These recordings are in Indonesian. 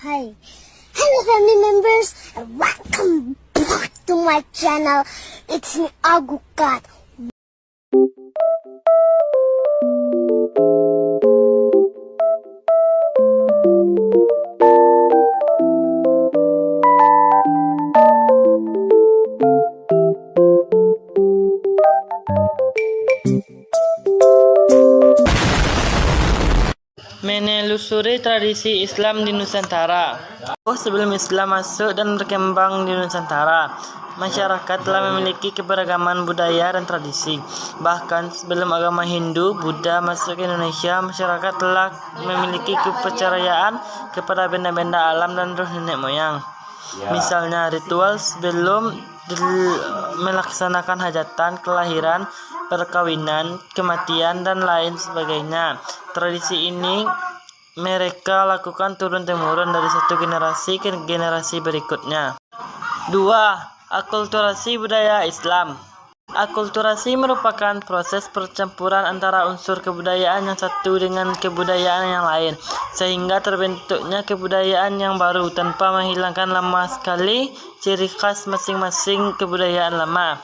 Hi. Hello family members and welcome back to my channel. It's me Agukat. Menelusuri tradisi Islam di Nusantara. Sebelum Islam masuk dan berkembang di Nusantara, masyarakat telah memiliki keberagaman budaya dan tradisi. Bahkan sebelum agama Hindu, Buddha masuk ke Indonesia, masyarakat telah memiliki kepercayaan kepada benda-benda alam dan roh nenek moyang. Misalnya ritual sebelum melaksanakan hajatan, kelahiran, perkawinan, kematian, dan lain sebagainya. Tradisi ini mereka lakukan turun-temurun dari satu generasi ke generasi berikutnya. 2. Akulturasi budaya Islam. Akulturasi merupakan proses percampuran antara unsur kebudayaan yang satu dengan kebudayaan yang lain, sehingga terbentuknya kebudayaan yang baru tanpa menghilangkan lama sekali ciri khas masing-masing kebudayaan lama.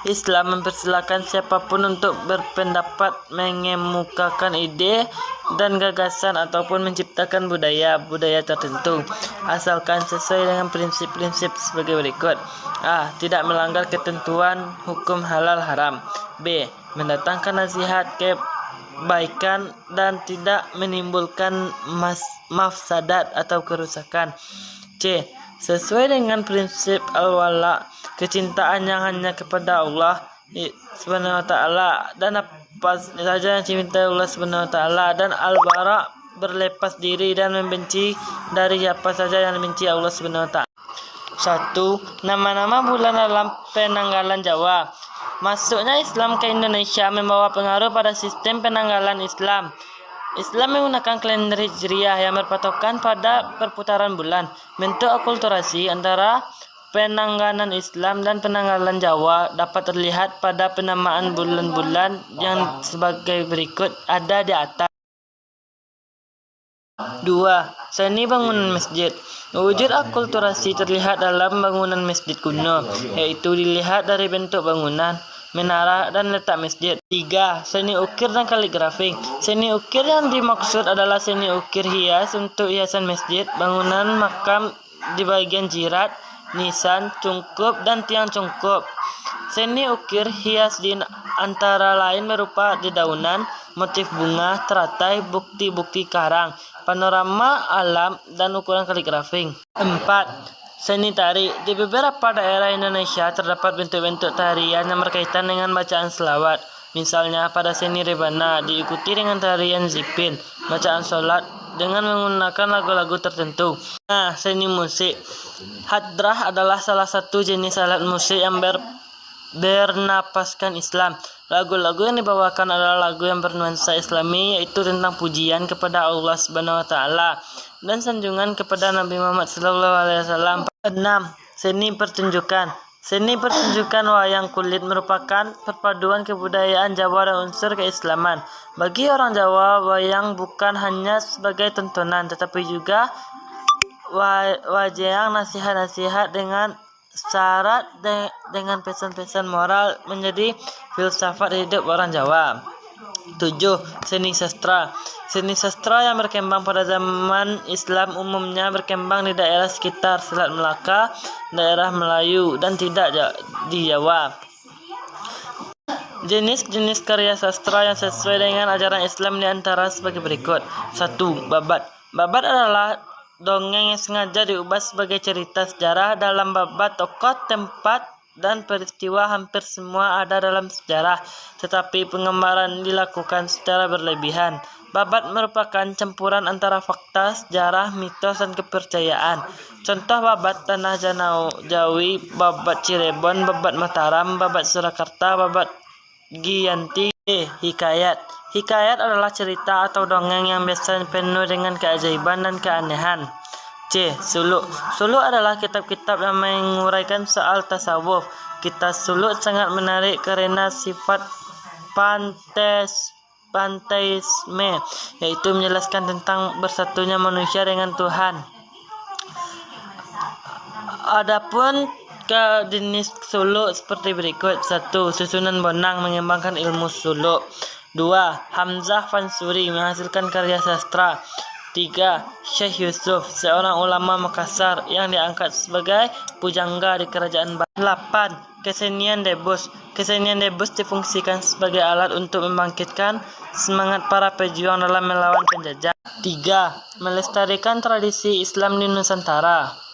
Islam mempersilakan siapapun untuk berpendapat, mengemukakan ide dan gagasan ataupun menciptakan budaya tertentu, asalkan sesuai dengan prinsip-prinsip sebagai berikut. A. Tidak melanggar ketentuan hukum halal haram. B. Mendatangkan nasihat kebaikan dan tidak menimbulkan mafsadat atau kerusakan. C. Sesuai dengan prinsip al-wala, kecintaan yang hanya kepada Allah Subhanahu wa taala dan apa saja yang dicintai Allah Subhanahu wa taala, dan al-bara, berlepas diri dan membenci dari apa saja yang dibenci Allah Subhanahu wa taala. 1. Nama-nama bulan dalam penanggalan Jawa. Masuknya Islam ke Indonesia membawa pengaruh pada sistem penanggalan Islam. Islam menggunakan kalender Hijriah yang berpatokan pada perputaran bulan. Bentuk akulturasi antara penanggalan Islam dan penanggalan Jawa dapat terlihat pada penamaan bulan-bulan yang sebagai berikut ada di atas. 2. Seni bangunan masjid. Wujud akulturasi terlihat dalam bangunan masjid kuno, yaitu dilihat dari bentuk bangunan, menara, dan letak masjid. 3. Seni ukir dan kaligrafi. Seni ukir yang dimaksud adalah seni ukir hias untuk hiasan masjid, bangunan, makam di bagian jirat, nisan, cungkup, dan tiang cungkup. Seni ukir hias di antara lain berupa dedaunan, motif bunga, teratai, bukti-bukti karang, panorama alam, dan ukuran kaligrafi. 4. Seni tari. Di beberapa daerah Indonesia terdapat bentuk-bentuk tarian yang berkaitan dengan bacaan selawat. Misalnya pada seni rebana diikuti dengan tarian zipin, bacaan sholat dengan menggunakan lagu-lagu tertentu. Seni musik. Hadrah adalah salah satu jenis alat musik yang bernapaskan Islam. Lagu-lagu yang dibawakan adalah lagu yang bernuansa Islami, yaitu tentang pujian kepada Allah Subhanahu wa taala dan sanjungan kepada Nabi Muhammad SAW. 6. Seni pertunjukan. Seni pertunjukan wayang kulit merupakan perpaduan kebudayaan Jawa dan unsur keislaman. Bagi orang Jawa, wayang bukan hanya sebagai tontonan, tetapi juga wayang nasihat-nasihat dengan syarat dengan pesan-pesan moral menjadi filsafat hidup orang Jawa. 7. Seni sastra. Seni sastra yang berkembang pada zaman Islam umumnya berkembang di daerah sekitar Selat Melaka, daerah Melayu, dan tidak di Jawa. Jenis-jenis karya sastra yang sesuai dengan ajaran Islam di antara sebagai berikut. 1. Babat. Babat adalah dongeng yang sengaja diubah sebagai cerita sejarah. Dalam babat, tokoh, tempat, dan peristiwa hampir semua ada dalam sejarah, tetapi penggambaran dilakukan secara berlebihan. Babat merupakan campuran antara fakta, sejarah, mitos, dan kepercayaan. Contoh babat Tanah Jawi, babat Cirebon, babat Mataram, babat Surakarta, babat Giyanti. Hikayat. Hikayat adalah cerita atau dongeng yang biasanya penuh dengan keajaiban dan keanehan. C. Suluk. Suluk adalah kitab-kitab yang menguraikan soal tasawuf. Kitab suluk sangat menarik karena sifat panteisme, yaitu menjelaskan tentang bersatunya manusia dengan Tuhan. Adapun ke jenis suluk seperti berikut. 1. Susunan Bonang mengembangkan ilmu suluk. 2. Hamzah Fansuri menghasilkan karya sastra. 3. Syekh Yusuf, seorang ulama Makassar yang diangkat sebagai pujangga di kerajaan Bali. 8. Kesenian Debus. Kesenian Debus difungsikan sebagai alat untuk membangkitkan semangat para pejuang dalam melawan penjajah. 3. Melestarikan tradisi Islam di Nusantara.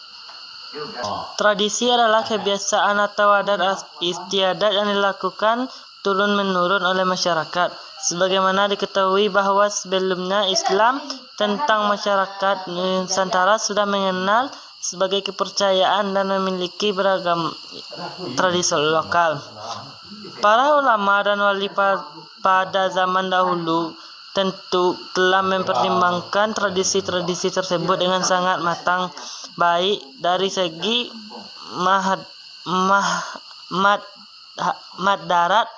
Tradisi adalah kebiasaan atau adat istiadat yang dilakukan turun-menurun oleh masyarakat. Sebagaimana diketahui bahwa sebelumnya Islam tentang masyarakat Nusantara sudah mengenal sebagai kepercayaan dan memiliki beragam tradisi lokal. Para ulama dan wali pada zaman dahulu tentu telah mempertimbangkan tradisi-tradisi tersebut dengan sangat matang, baik dari segi madarat,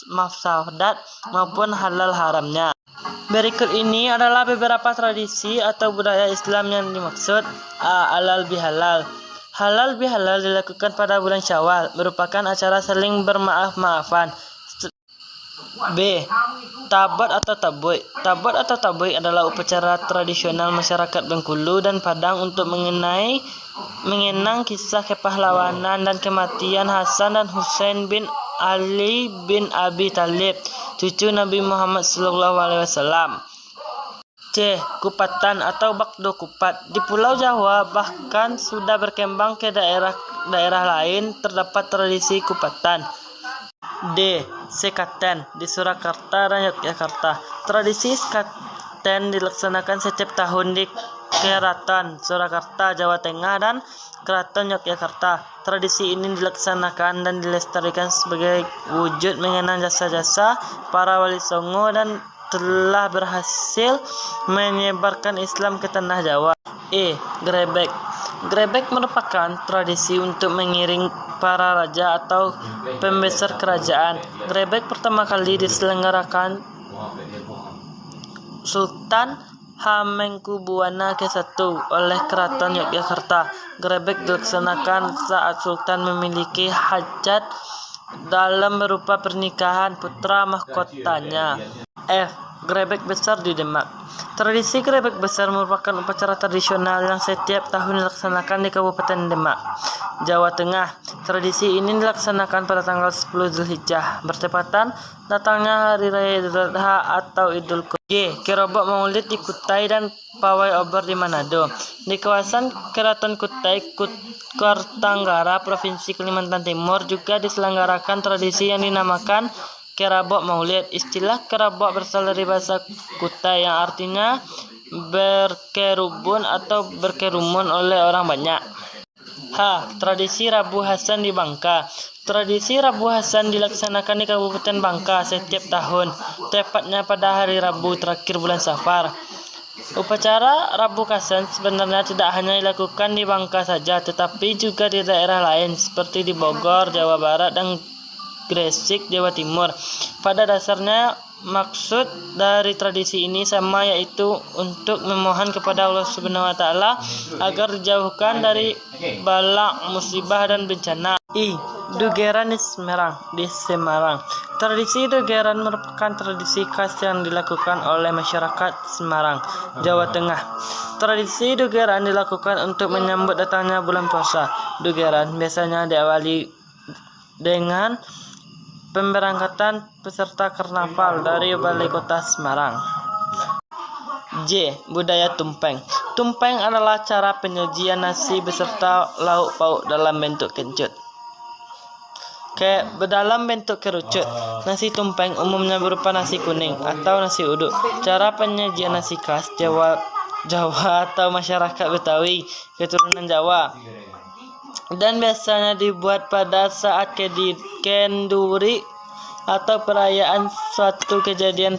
mafsadat maupun halal haramnya. Berikut ini adalah beberapa tradisi atau budaya Islam yang dimaksud. A. Halal bihalal. Halal bihalal dilakukan pada bulan Syawal, merupakan acara saling bermaaf-maafan. B. Tabat atau tabui. Tabat atau tabui adalah upacara tradisional masyarakat Bengkulu dan Padang untuk mengenang kisah kepahlawanan dan kematian Hasan dan Husain bin Ali bin Abi Thalib, cucu Nabi Muhammad SAW. C. Kupatan atau bakdo kupat. Di Pulau Jawa bahkan sudah berkembang ke daerah lain terdapat tradisi kupatan. D. Sekaten. Di Surakarta dan Yogyakarta, tradisi sekaten dilaksanakan setiap tahun di Keraton Surakarta, Jawa Tengah dan Keraton Yogyakarta. Tradisi ini dilaksanakan dan dilestarikan sebagai wujud mengenang jasa-jasa para wali songo dan telah berhasil menyebarkan Islam ke tanah Jawa. E. Grebek. Grebek merupakan tradisi untuk mengiring para raja atau pembesar kerajaan. Grebek pertama kali diselenggarakan Sultan Hamengkubuwana ke-1 oleh Keraton Yogyakarta. Grebek dilaksanakan saat Sultan memiliki hajat dalam berupa pernikahan putra mahkotanya. F. Grebek besar di Demak. Tradisi grebek besar merupakan upacara tradisional yang setiap tahun dilaksanakan di Kabupaten Demak, Jawa Tengah. Tradisi ini dilaksanakan pada tanggal 10 Zulhijjah, bertepatan datangnya Hari Raya Idul Adha atau Idul Fitri. G. Kerobok Maulid di Kutai dan Pawai Obor di Manado. Di kawasan Keraton Kutai, Kartanggara, Provinsi Kalimantan Timur juga diselenggarakan tradisi yang dinamakan Kerabok Maulid. Istilah kerabok berasal dari bahasa Kutai yang artinya berkerubun atau berkerumun oleh orang banyak. H. Tradisi Rabu Hasan di Bangka. Tradisi Rabu Hasan dilaksanakan di Kabupaten Bangka setiap tahun, tepatnya pada hari Rabu terakhir bulan Safar. Upacara Rabu Hasan sebenarnya tidak hanya dilakukan di Bangka saja, tetapi juga di daerah lain seperti di Bogor, Jawa Barat, dan Gresik, Jawa Timur. Pada dasarnya maksud dari tradisi ini sama, yaitu untuk memohon kepada Allah Subhanahu wa taala agar dijauhkan dari bala, musibah dan bencana. I. Dugeran di Semarang. Tradisi dugeran merupakan tradisi khas yang dilakukan oleh masyarakat Semarang, Jawa Tengah. Tradisi dugeran dilakukan untuk menyambut datangnya bulan puasa. Dugeran biasanya diawali dengan pemberangkatan peserta karnaval dari balai kota Semarang. J. Budaya tumpeng. Tumpeng adalah cara penyajian nasi beserta lauk pauk dalam bentuk kerucut. Dalam bentuk kerucut. Nasi tumpeng umumnya berupa nasi kuning atau nasi uduk. Cara penyajian nasi khas Jawa atau masyarakat Betawi keturunan Jawa, dan biasanya dibuat pada saat kenduri atau perayaan suatu kejadian